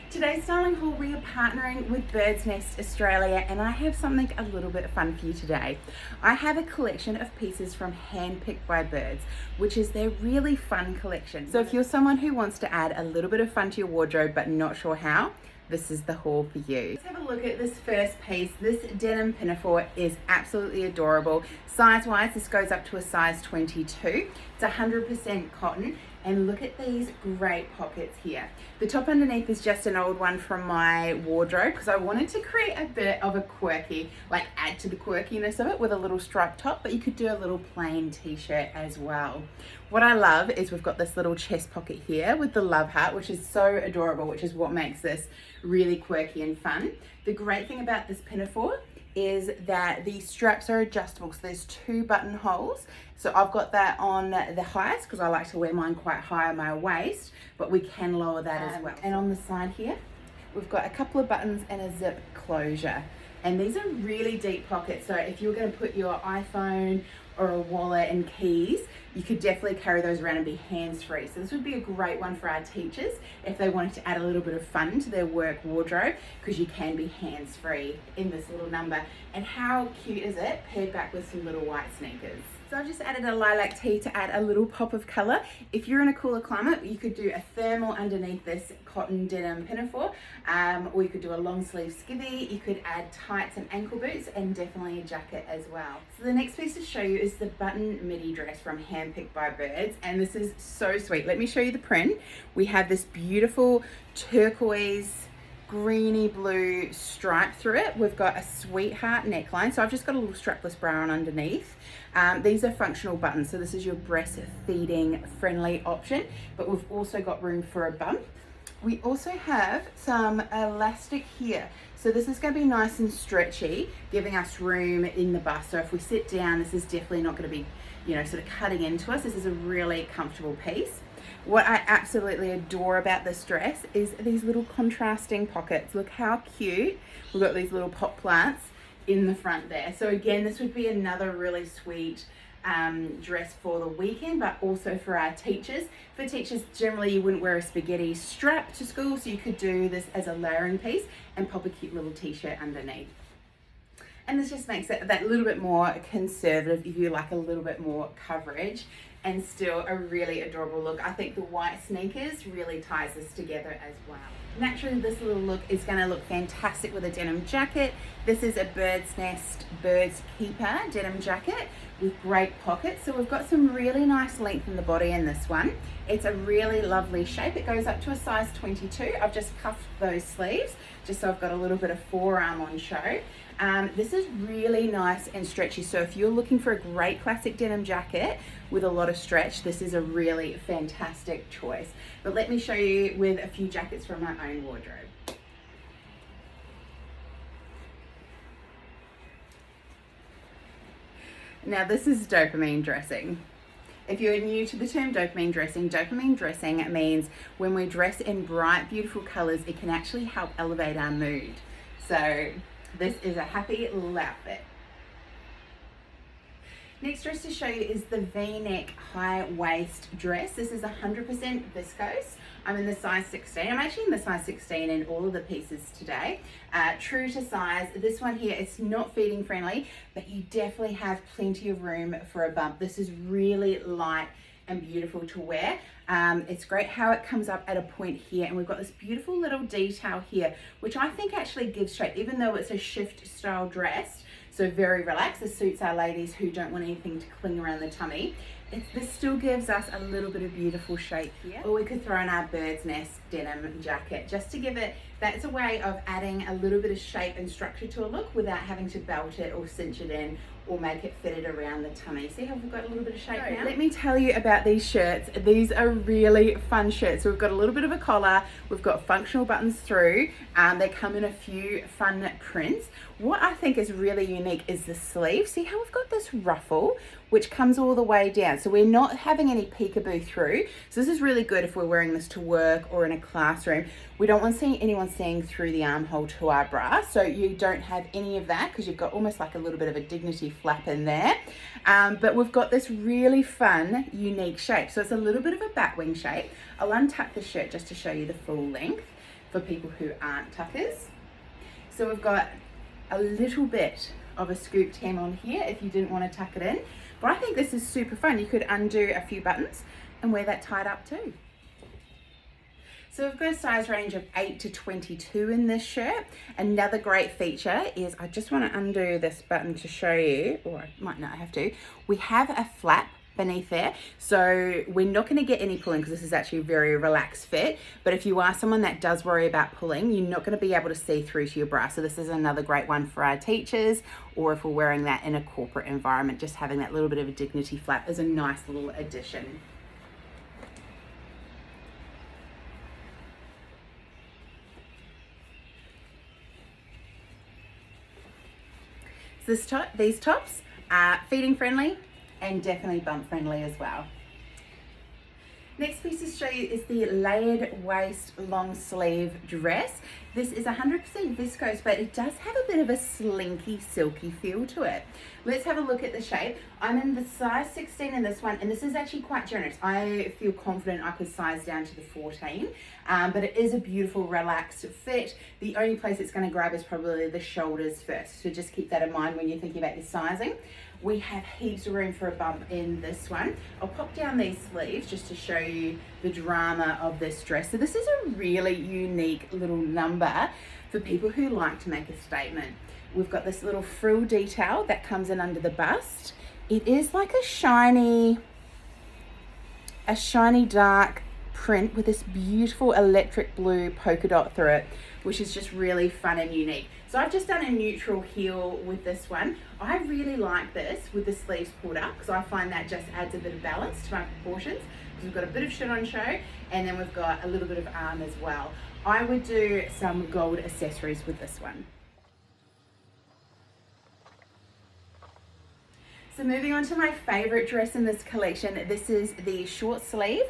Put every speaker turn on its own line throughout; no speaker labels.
Today's styling haul, we are partnering with Bird's Nest Australia, and I have something a little bit fun for you today. I have a collection of pieces from Handpicked by Birds, which is their really fun collection. So if you're someone who wants to add a little bit of fun to your wardrobe but not sure how, this is the haul for you. Let's have a look at this first piece. This denim pinafore is absolutely adorable. Size-wise, this goes up to a size 22. It's 100% cotton, and look at these great pockets here. The top underneath is just an old one from my wardrobe because I wanted to create a bit of a quirky, like add to the quirkiness of it with a little striped top, but you could do a little plain t-shirt as well. What I love is we've got this little chest pocket here with the love heart, which is so adorable, which is what makes this really quirky and fun. The great thing about this pinafore is that the straps are adjustable, so there's 2 buttonholes. So I've got that on the highest because I like to wear mine quite high on my waist, but we can lower that as well. And on the side here, we've got a couple of buttons and a zip closure. And these are really deep pockets, so if you're going to put your iPhone or a wallet and keys, you could definitely carry those around and be hands-free. So this would be a great one for our teachers if they wanted to add a little bit of fun to their work wardrobe, because you can be hands-free in this little number. And how cute is it paired back with some little white sneakers? So I've just added a lilac tee to add a little pop of color. If you're in a cooler climate, you could do a thermal underneath this cotton denim pinafore, or you could do a long sleeve skivvy. You could add tights and ankle boots, and definitely a jacket as well. So the next piece to show you is the button midi dress from Handpicked by Birds, and this is so sweet. Let me show you the print. We have this beautiful turquoise greeny blue stripe through it. We've got a sweetheart neckline, so I've just got a little strapless bra on underneath. These are functional buttons, so this is your breastfeeding friendly option, but we've also got room for a bump. We also have some elastic here, so this is going to be nice and stretchy, giving us room in the bust. So if we sit down, this is definitely not going to be, sort of cutting into us. This is a really comfortable piece. What I absolutely adore about this dress is these little contrasting pockets. Look how cute. We've got these little pot plants in the front there. So again, this would be another really sweet dress for the weekend, but also for our teachers. For teachers, generally you wouldn't wear a spaghetti strap to school, so you could do this as a layering piece and pop a cute little t-shirt underneath. And this just makes it that little bit more conservative if you like a little bit more coverage, and still a really adorable look. I think the white sneakers really ties this together as well. Naturally, this little look is going to look fantastic with a denim jacket. This is a Bird's Nest Birds Keeper denim jacket with great pockets. So we've got some really nice length in the body in this one. It's a really lovely shape. It goes up to a size 22. I've just cuffed those sleeves just so I've got a little bit of forearm on show. This is really nice and stretchy, so if you're looking for a great classic denim jacket with a lot of stretch, this is a really fantastic choice. But let me show you with a few jackets from my own wardrobe. Now this is dopamine dressing. If you're new to the term dopamine dressing means when we dress in bright, beautiful colors, it can actually help elevate our mood. So this is a happy little outfit. Next dress to show you is the V-neck high waist dress. This is 100% viscose. I'm in the size 16. I'm actually in the size 16 in all of the pieces today. True to size. This one here, it's not feeding friendly, but you definitely have plenty of room for a bump. This is really light and beautiful to wear. It's great how it comes up at a point here, and we've got this beautiful little detail here, which I think actually gives shape, even though it's a shift style dress. So very relaxed. This suits our ladies who don't want anything to cling around the tummy. This still gives us a little bit of beautiful shape here. Or we could throw in our Bird's Nest denim jacket just to give it, that's a way of adding a little bit of shape and structure to a look without having to belt it or cinch it in or make it fitted around the tummy. See how we've got a little bit of shape now? Let me tell you about these shirts. These are really fun shirts. So we've got a little bit of a collar, we've got functional buttons through, they come in a few fun prints. What I think is really unique is the sleeve. See how we've got this ruffle which comes all the way down, so we're not having any peekaboo through. So this is really good if we're wearing this to work or in a classroom. We don't want anyone seeing through the armhole to our bra, so you don't have any of that because you've got almost like a little bit of a dignity flap in there. But we've got this really fun, unique shape. So it's a little bit of a batwing shape. I'll untuck the shirt just to show you the full length. for people who aren't tuckers. So we've got a little bit of a scooped hem on here if you didn't want to tuck it in, but I think this is super fun. You could undo a few buttons and wear that tied up too. So we've got a size range of 8 to 22 in this shirt. Another great feature is, I just want to undo this button to show you, or I might not have to, we have a flap beneath there, so we're not going to get any pulling because this is actually a very relaxed fit. But if you are someone that does worry about pulling, you're not going to be able to see through to your bra. So this is another great one for our teachers, or if we're wearing that in a corporate environment, just having that little bit of a dignity flap is a nice little addition. These tops are feeding friendly and definitely bump friendly as well. Next piece to show you is the layered waist long sleeve dress. This is 100% viscose, but it does have a bit of a slinky, silky feel to it. Let's have a look at the shape. I'm in the size 16 in this one, and this is actually quite generous. I feel confident I could size down to the 14, but it is a beautiful, relaxed fit. The only place it's going to grab is probably the shoulders first, so just keep that in mind when you're thinking about your sizing. We have heaps of room for a bump in this one. I'll pop down these sleeves just to show you the drama of this dress. So this is a really unique little number for people who like to make a statement. We've got this little frill detail that comes in under the bust. It is like a shiny dark print with this beautiful electric blue polka dot through it, which is just really fun and unique. So I've just done a neutral heel with this one. I really like this with the sleeves pulled up because I find that just adds a bit of balance to my proportions. We've got a bit of shirt on show, and then we've got a little bit of arm as well. I would do some gold accessories with this one. So moving on to my favorite dress in this collection, this is the short sleeve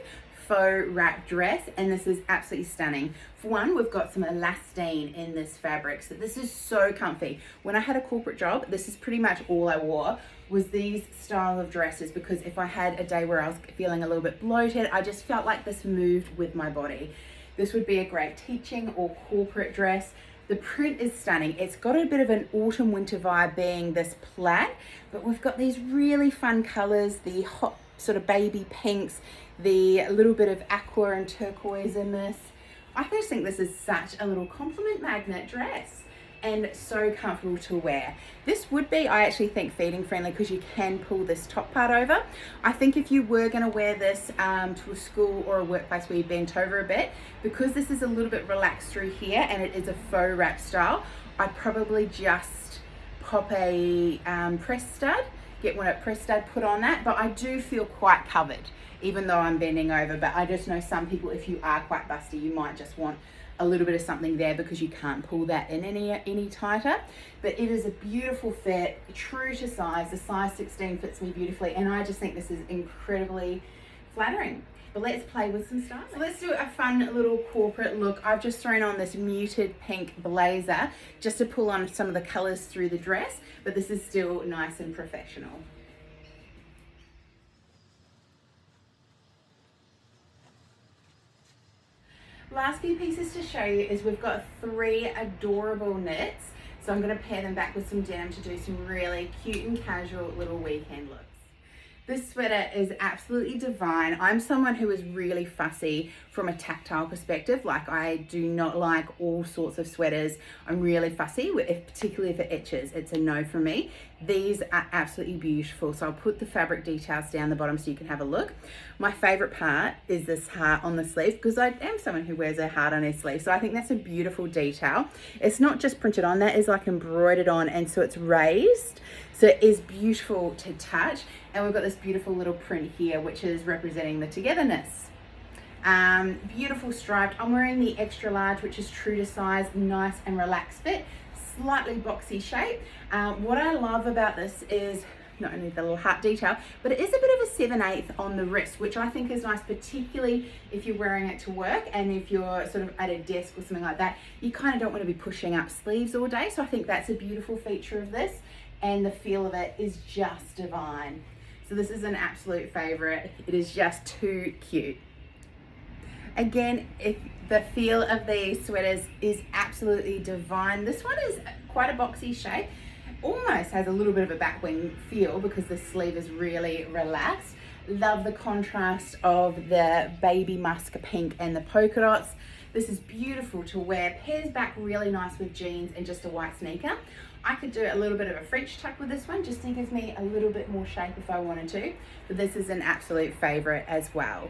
faux wrap dress, and this is absolutely stunning. For one, we've got some elastane in this fabric, so this is so comfy. When I had a corporate job, this is pretty much all I wore, was these style of dresses, because if I had a day where I was feeling a little bit bloated, I just felt like this moved with my body. This would be a great teaching or corporate dress. The print is stunning. It's got a bit of an autumn winter vibe being this plaid, but we've got these really fun colors, the hot sort of baby pinks, the little bit of aqua and turquoise in this. I just think this is such a little compliment magnet dress and so comfortable to wear. This would be, I actually think, feeding friendly because you can pull this top part over. I think if you were going to wear this to a school or a workplace where you bent over a bit, because this is a little bit relaxed through here and it is a faux wrap style, I'd probably just pop a press stud, get one at press stud, put on that, but I do feel quite covered even though I'm bending over. But I just know some people, if you are quite busty, you might just want a little bit of something there because you can't pull that in any tighter. But it is a beautiful fit, true to size. The size 16 fits me beautifully, and I just think this is incredibly flattering. But let's play with some styling. So let's do a fun little corporate look. I've just thrown on this muted pink blazer just to pull on some of the colors through the dress, but this is still nice and professional. Last few pieces to show you is we've got 3 adorable knits. So I'm going to pair them back with some denim to do some really cute and casual little weekend looks. This sweater is absolutely divine. I'm someone who is really fussy from a tactile perspective. Like, I do not like all sorts of sweaters. I'm really fussy, particularly if it itches. It's a no from me. These are absolutely beautiful. So I'll put the fabric details down the bottom so you can have a look. My favorite part is this heart on the sleeve, because I am someone who wears a heart on their sleeve. So I think that's a beautiful detail. It's not just printed on, that is like embroidered on, and so it's raised. So it is beautiful to touch. And we've got this beautiful little print here, which is representing the togetherness. Beautiful striped. I'm wearing the extra large, which is true to size, nice and relaxed fit, slightly boxy shape. What I love about this is not only the little heart detail, but it is a bit of a 7/8 on the wrist, which I think is nice, particularly if you're wearing it to work and if you're sort of at a desk or something like that. You kind of don't want to be pushing up sleeves all day. So I think that's a beautiful feature of this, and the feel of it is just divine. So this is an absolute favorite. It is just too cute. Again, if The feel of these sweaters is absolutely divine. This one is quite a boxy shape. Almost has a little bit of a back wing feel because the sleeve is really relaxed. Love the contrast of the baby musk pink and the polka dots. This is beautiful to wear, pairs back really nice with jeans and just a white sneaker. I could do a little bit of a French tuck with this one, just to give me a little bit more shape if I wanted to, but this is an absolute favorite as well.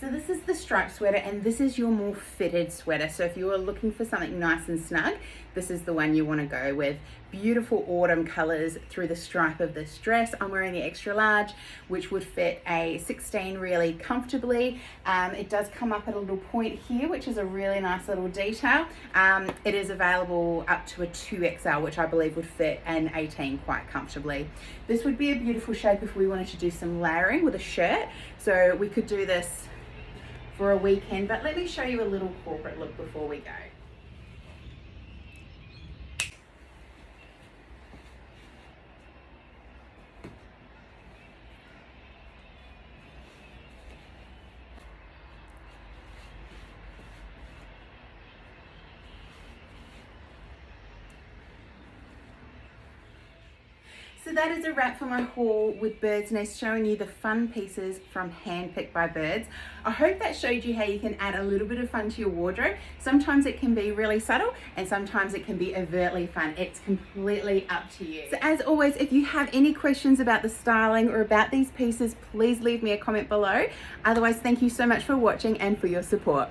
So this is the striped sweater, and this is your more fitted sweater. So if you are looking for something nice and snug, this is the one you want to go with. Beautiful autumn colors through the stripe of this dress. I'm wearing the extra large, which would fit a 16 really comfortably. It does come up at a little point here, which is a really nice little detail. It is available up to a 2XL, which I believe would fit an 18 quite comfortably. This would be a beautiful shape if we wanted to do some layering with a shirt. So we could do this for a weekend, but let me show you a little corporate look before we go. So that is a wrap for my haul with Bird's Nest, showing you the fun pieces from Handpicked by Birds. I hope that showed you how you can add a little bit of fun to your wardrobe. Sometimes it can be really subtle and sometimes it can be overtly fun. It's completely up to you. So as always, if you have any questions about the styling or about these pieces, please leave me a comment below. Otherwise, thank you so much for watching and for your support.